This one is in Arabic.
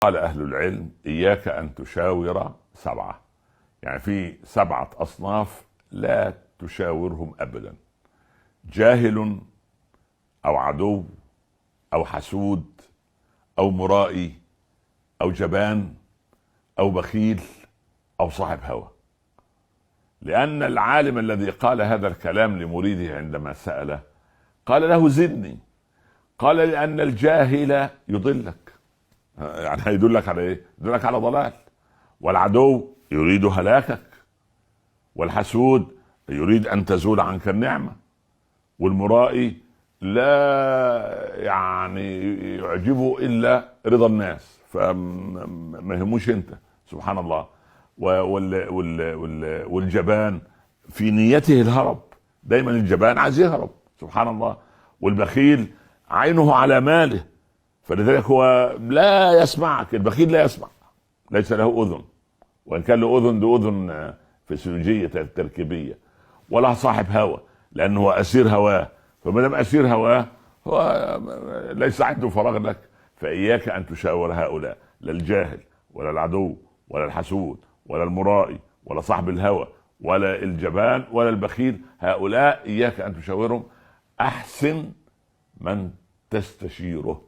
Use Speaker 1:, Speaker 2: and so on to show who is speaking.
Speaker 1: قال أهل العلم: إياك أن تشاور سبعة. يعني في 7 أصناف لا تشاورهم أبدا: جاهل، أو عدو، أو حسود، أو مرائي، أو جبان، أو بخيل، أو صاحب هوى. لأن العالم الذي قال هذا الكلام لمريده عندما سأله قال له: زدني. قال: لأن الجاهل يضلك، يعني هيدلك على ايه؟ يدلك على ضلال. والعدو يريد هلاكك، والحسود يريد ان تزول عنك النعمه، والمرائي لا يعني يعجبه الا رضا الناس، فما يهموش انت. سبحان الله. والجبان في نيته الهرب، دايما الجبان عايز يهرب. سبحان الله. والبخيل عينه على ماله، فلذلك هو لا يسمعك. البخيل لا يسمع، ليس له اذن، وان كان له اذن دي اذن فسيولوجيه تركيبيه. ولا صاحب هوى، لانه هو اسير هواه، فما دام اسير هواه هو ليس عنده فراغ لك. فاياك ان تشاور هؤلاء: لا الجاهل، ولا العدو، ولا الحسود، ولا المرائي، ولا صاحب الهوى، ولا الجبان، ولا البخيل. هؤلاء اياك ان تشاورهم. احسن من تستشيره.